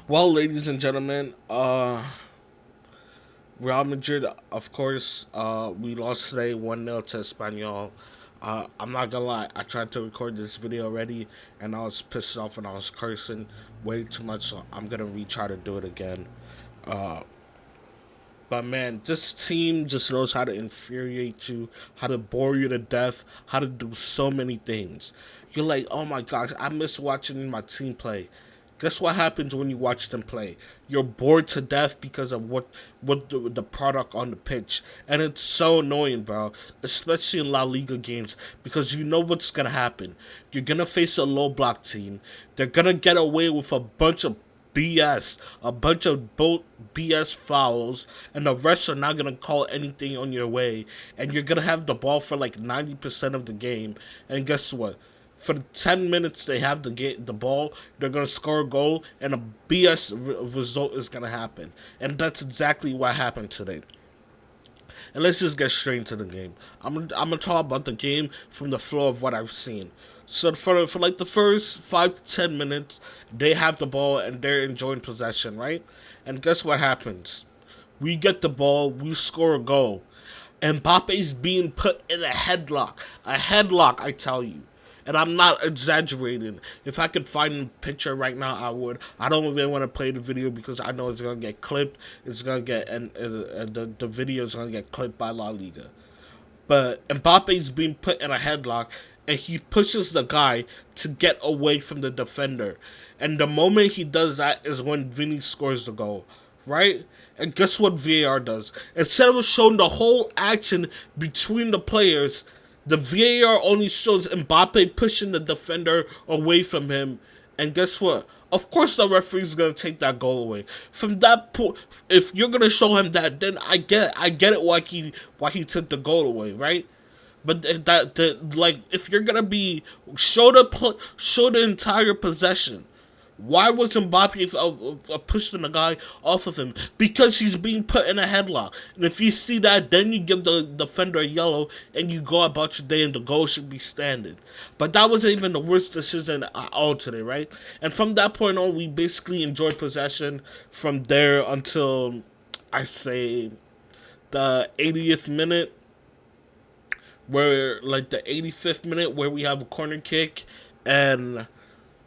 Well, ladies and gentlemen, Real Madrid, of course, we lost today 1-0 to Espanyol. I'm not gonna lie, I tried to record this video already and I was pissed off and I was cursing way too much, so I'm gonna retry to do it again. Uh, but man, this team just knows how to infuriate you, how to bore you to death, how to do so many things. You're like, oh my gosh, I miss watching my team play. Guess what happens when you watch them play? You're bored to death because of what the product on the pitch, and it's so annoying, bro. Especially in La Liga games, because you know what's gonna happen. You're gonna face a low block team. They're gonna get away with a bunch of BS, a bunch of BS fouls, and the refs are not gonna call anything on your way, and you're gonna have the ball for like 90% of the game. And guess what? For the 10 minutes they have the ball, they're gonna score a goal, and a BS result is gonna happen, and that's exactly what happened today. And let's just get straight into the game. I'm gonna talk about the game from the flow of what I've seen. So for like the first 5 to 10 minutes, they have the ball and they're enjoying possession, right? And guess what happens? We get the ball, we score a goal. Mbappe's being put in a headlock, I tell you. And I'm not exaggerating. If I could find a picture right now, I would. I don't even want to play the video because I know it's gonna get clipped. It's gonna get and the video is gonna get clipped by La Liga. But Mbappe's being put in a headlock, and he pushes the guy to get away from the defender. And the moment he does that is when Vinny scores the goal, right? And guess what VAR does? Instead of showing the whole action between the players, the VAR only shows Mbappe pushing the defender away from him. And guess what? Of course, the referee's gonna take that goal away. From that point, if you're gonna show him that, then I get it why he took the goal away, right? But like if you're gonna be show the entire possession. Why was Mbappe pushing the guy off of him? Because he's being put in a headlock. And if you see that, then you give the defender a yellow and you go about your day and the goal should be standing. But that wasn't even the worst decision at all today, right? And from that point on, we basically enjoyed possession from there until, I say, the 80th minute, where like the 85th minute where we have a corner kick. And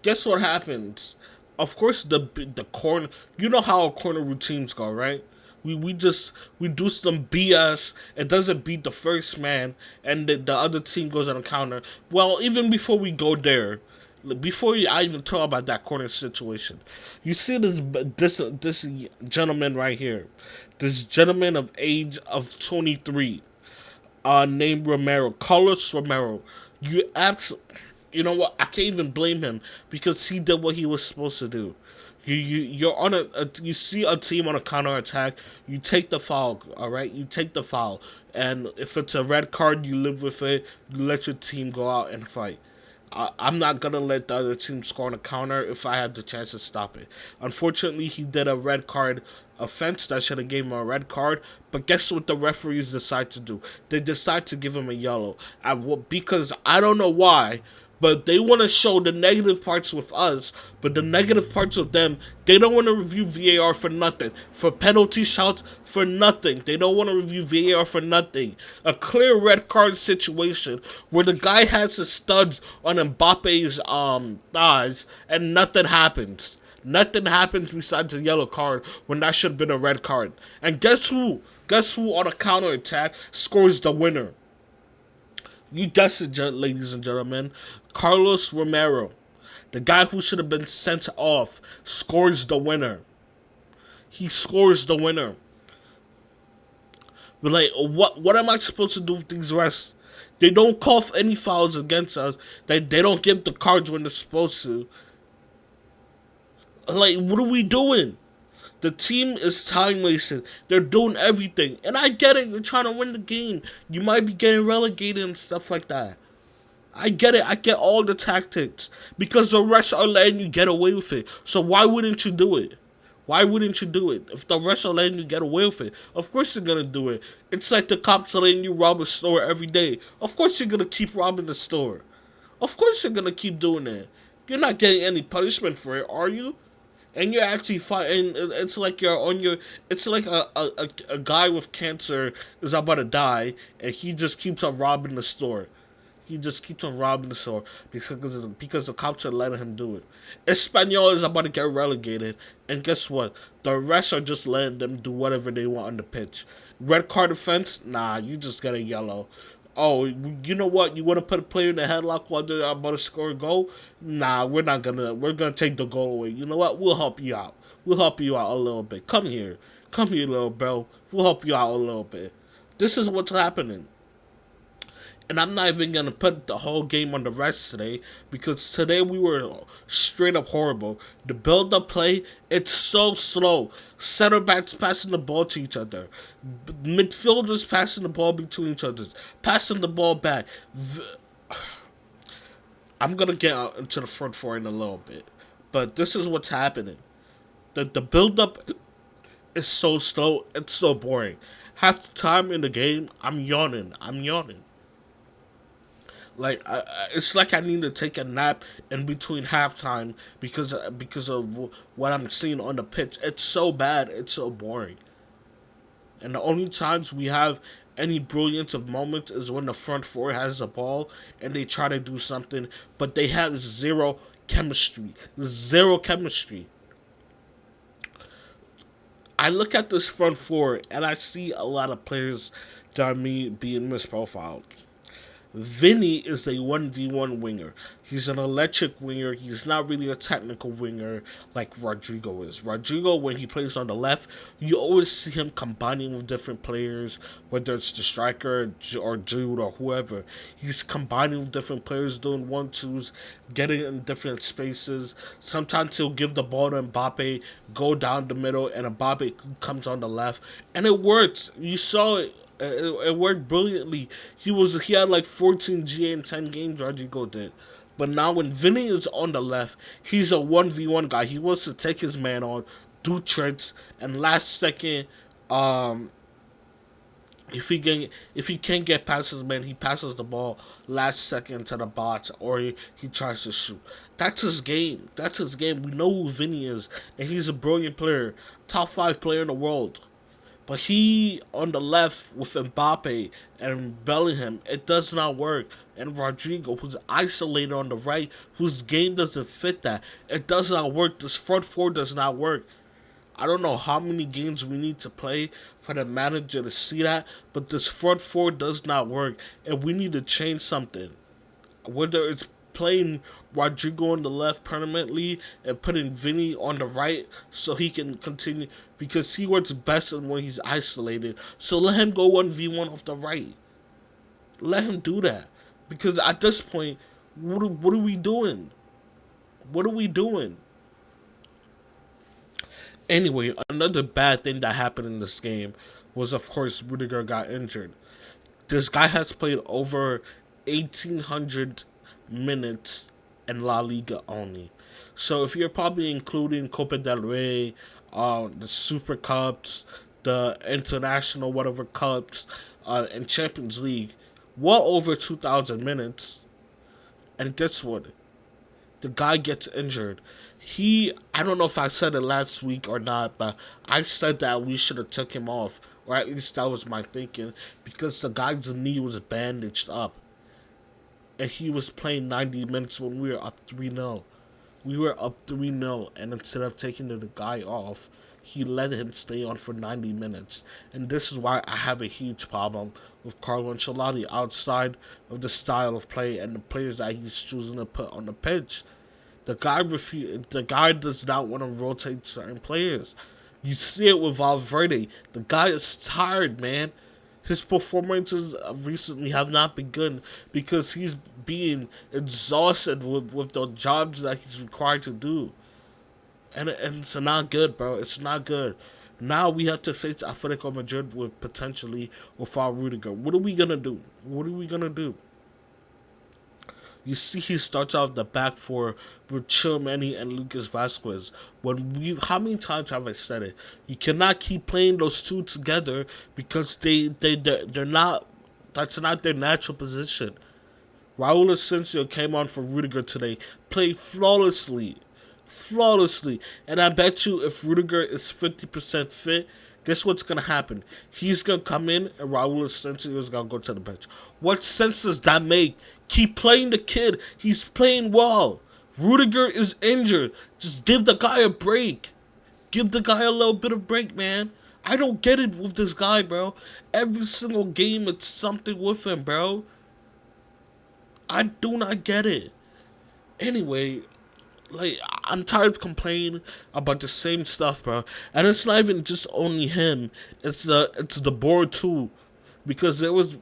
guess what happens? Of course, the corner. You know how corner routines go, right? We do some BS. It doesn't beat the first man, and the other team goes on a counter. Well, even before we go there, I even talk about that corner situation, you see this gentleman right here, this gentleman of age of 23, named Romero, Carlos Romero. You abs- you know what? I can't even blame him because he did what he was supposed to do. You're on you see a team on a counter attack, you take the foul, all right? You take the foul, and if it's a red card, you live with it. You let your team go out and fight. I'm not gonna let the other team score on a counter if I had the chance to stop it. Unfortunately, he did a red card offense that should have gave him a red card. But guess what the referees decide to do? They decide to give him a yellow. Because I don't know why, but they want to show the negative parts with us, but the negative parts of them, they don't want to review VAR for nothing. For penalty shots, for nothing. They don't want to review VAR for nothing. A clear red card situation where the guy has his studs on Mbappe's thighs and nothing happens. Nothing happens besides a yellow card when that should have been a red card. And guess who? Guess who on a counter attack scores the winner? You guessed it, ladies and gentlemen. Carlos Romero, the guy who should have been sent off, scores the winner. He scores the winner. We're like, what am I supposed to do with these refs? They don't call any fouls against us. They don't give the cards when they're supposed to. Like, what are we doing? The team is time wasting. They're doing everything. And I get it. You're trying to win the game. You might be getting relegated and stuff like that. I get it. I get all the tactics. Because the rest are letting you get away with it. So why wouldn't you do it? Why wouldn't you do it? If the rest are letting you get away with it, of course you're going to do it. It's like the cops are letting you rob a store every day. Of course you're going to keep robbing the store. Of course you're going to keep doing it. You're not getting any punishment for it, are you? and you're actually fighting. It's like you're on your. It's like a guy with cancer is about to die, and he just keeps on robbing the store. He just keeps on robbing the store because the cops are letting him do it. Espanyol is about to get relegated, and guess what? The rest are just letting them do whatever they want on the pitch. Red card offense? Nah, you just get a yellow. Oh, you know what? You want to put a player in the headlock while they're about to score a goal? Nah, we're not gonna. We're gonna take the goal away. You know what? We'll help you out. We'll help you out a little bit. Come here, little bro. We'll help you out a little bit. This is what's happening. And I'm not even gonna put the whole game on the rest today because today we were straight up horrible. The build up play, it's so slow. Center backs passing the ball to each other, midfielders passing the ball between each other, passing the ball back. I'm gonna get out into the front four in a little bit, but this is what's happening. The build up is so slow. It's so boring. Half the time in the game, I'm yawning. I'm yawning. Like it's like I need to take a nap in between halftime because of what I'm seeing on the pitch. It's so bad. It's so boring. And the only times we have any brilliance of moments is when the front four has the ball and they try to do something, but they have zero chemistry. Zero chemistry. I look at this front four and I see a lot of players that are me being misprofiled. Vinny is a 1v1 winger. He's an electric winger. He's not really a technical winger like Rodrigo is. Rodrigo, when he plays on the left, you always see him combining with different players, whether it's the striker or Jude or whoever. He's combining with different players, doing 1-2s, getting in different spaces. Sometimes he'll give the ball to Mbappe, go down the middle, and Mbappe comes on the left. And it works. You saw it. It worked brilliantly. He had like 14 GA in 10 games. Rodrigo did, but now when Vinny is on the left, he's a 1v1 guy. He wants to take his man on, do tricks, and last second, um, if he can't get past his man, he passes the ball last second to the box, or he tries to shoot. That's his game. That's his game. We know who Vinny is, and he's a brilliant player, top 5 player in the world. But he on the left with Mbappe and Bellingham, it does not work. And Rodrigo, who's isolated on the right, whose game doesn't fit that. It does not work. This front four does not work. I don't know how many games we need to play for the manager to see that, but this front four does not work. And we need to change something. Whether it's playing Rodrigo on the left permanently and putting Vinny on the right so he can continue because he works best when he's isolated. So let him go 1v1 off the right. Let him do that. Because at this point, what are we doing? What are we doing? Anyway, another bad thing that happened in this game was, of course, Rudiger got injured. This guy has played over 1,800 minutes in La Liga only. So if you're probably including Copa del Rey, the Super Cups, the International whatever Cups, and Champions League, well over 2,000 minutes. And guess what? The guy gets injured. I don't know if I said it last week or not, but I said that we should have took him off. Or at least that was my thinking. Because the guy's knee was bandaged up. And he was playing 90 minutes when we were up 3-0. We were up 3-0, and instead of taking the guy off, he let him stay on for 90 minutes. And this is why I have a huge problem with Carlo Ancelotti outside of the style of play and the players that he's choosing to put on the pitch. The guy does not want to rotate certain players. You see it with Valverde. The guy is tired, man. His performances recently have not been good because he's being exhausted with the jobs that he's required to do. And it's not good, bro. It's not good. Now we have to face Atletico Madrid with potentially without Rudiger. What are we going to do? What are we going to do? You see, he starts out the back four with Chilmeni and Lucas Vasquez. How many times have I said it? You cannot keep playing those two together because they're not. That's not their natural position. Raul Asensio came on for Rudiger today, played flawlessly. flawlessly. And I bet you if Rudiger is 50% fit, guess what's gonna happen? He's gonna come in and Raul Asensio is gonna go to the bench. What sense does that make? Keep playing the kid. He's playing well. Rudiger is injured. Just give the guy a break. Give the guy a little bit of break, man. I don't get it with this guy, bro. Every single game, it's something with him, bro. I do not get it. Anyway, like I'm tired of complaining about the same stuff, bro. And it's not even just only him. It's the board too, because there was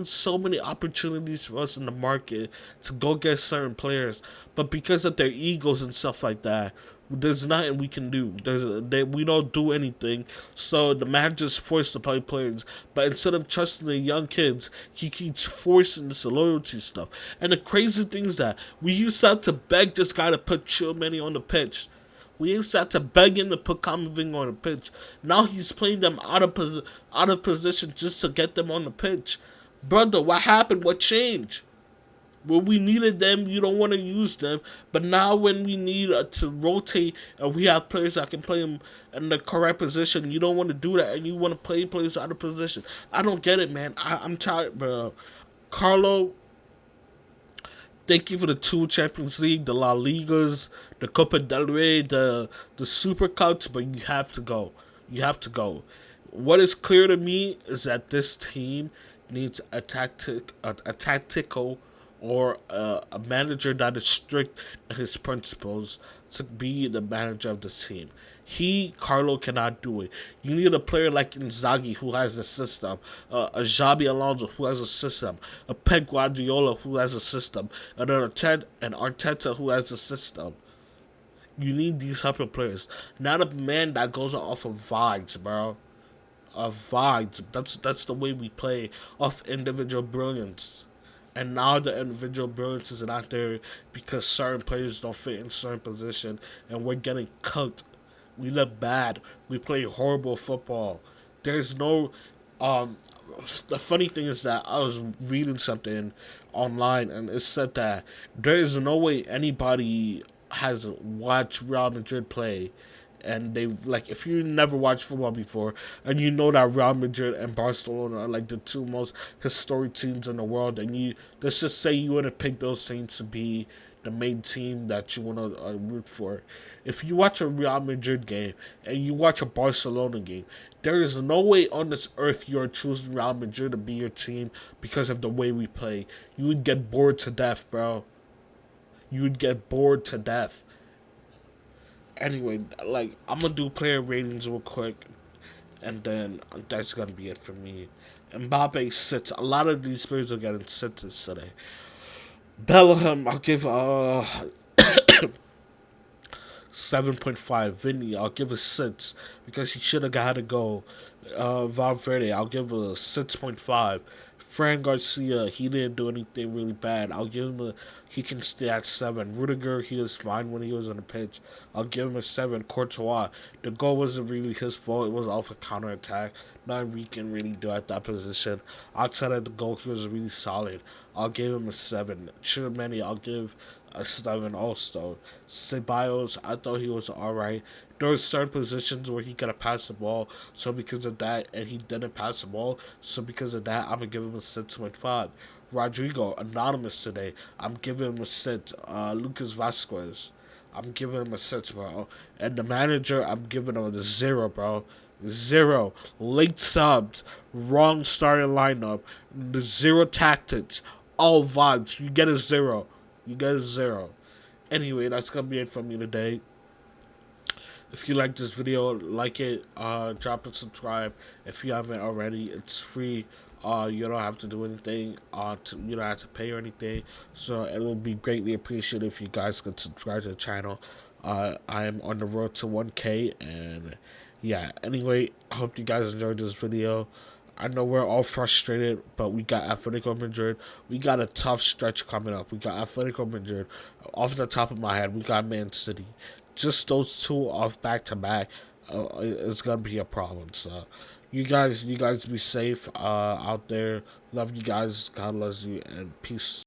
so many opportunities for us in the market to go get certain players, but because of their egos and stuff like that, there's nothing we can do. We don't do anything. So the manager's forced to play players, but instead of trusting the young kids, he keeps forcing this loyalty stuff. And the crazy thing is that we used to have to beg this guy to put Chilmany on the pitch. We used to have to beg him to put Kamavinga on the pitch. Now he's playing them out of position just to get them on the pitch. Brother, what happened? What changed? When we needed them, you don't want to use them. But now when we need to rotate and we have players that can play them in the correct position, you don't want to do that and you want to play players out of position. I don't get it, man. I'm tired, bro. Carlo, thank you for the two Champions League, the La Ligas, the Copa del Rey, the Super Cups, but you have to go. You have to go. What is clear to me is that this team needs a tactical or a manager that is strict in his principles to be the manager of this team. Carlo, cannot do it. You need a player like Inzaghi who has a system, a Xabi Alonso who has a system, a Pep Guardiola who has a system, and an Arteta who has a system. You need these type of players, not a man that goes off of vibes, bro. Of vibes. That's the way we play, off individual brilliance. And now the individual brilliance is not there because certain players don't fit in certain position, and we're getting cooked. We look bad. We play horrible football. There's no. Um, the funny thing is that I was reading something online, and it said that there is no way anybody has watched Real Madrid play, and they like if you never watched football before and you know that Real Madrid and Barcelona are like the two most historic teams in the world, and you let's just say you want to pick those teams to be the main team that you want to root for. If you watch a Real Madrid game and you watch a Barcelona game, there is no way on this earth you are choosing Real Madrid to be your team because of the way we play. You would get bored to death, bro. You would get bored to death. Anyway, like I'm gonna do player ratings real quick, and then that's gonna be it for me. Mbappe sits. A lot of these players are getting sits today. Bellingham, I'll give 7.5. Vinny, I'll give a 6 because he should have got to go. Valverde, I'll give a 6.5. Fran Garcia, he didn't do anything really bad. I'll give him a. He can stay at 7. Rudiger, he was fine when he was on the pitch. I'll give him a 7. Courtois, the goal wasn't really his fault. It was off a counterattack. Nothing we can really do at that position. Outside of the goal, he was really solid. I'll give him a 7. Chirmany, I'll give a 7 also. Ceballos, I thought he was alright. There were certain positions where he could have passed the ball, so because of that, and he didn't pass the ball, so because of that, I'm gonna give him a 6.5. Rodrigo, anonymous today, I'm giving him a 6. Lucas Vasquez, I'm giving him a 6, bro. And the manager, I'm giving him a 0, bro. 0. Late subs, wrong starting lineup, the 0 tactics, all vibes. You get a 0. You get a 0. Anyway, that's gonna be it from me today. If you like this video, like it, drop and subscribe. If you haven't already, it's free. You don't have to do anything. You don't have to pay or anything. So it will be greatly appreciated if you guys could subscribe to the channel. I am on the road to 1K, and yeah. Anyway, I hope you guys enjoyed this video. I know we're all frustrated, but we got Atletico Madrid. We got a tough stretch coming up. We got Atletico Madrid. Off the top of my head, we got Man City. Just those two off back to back, it's gonna be a problem. So, you guys be safe out there. Love you guys. God loves you, and peace.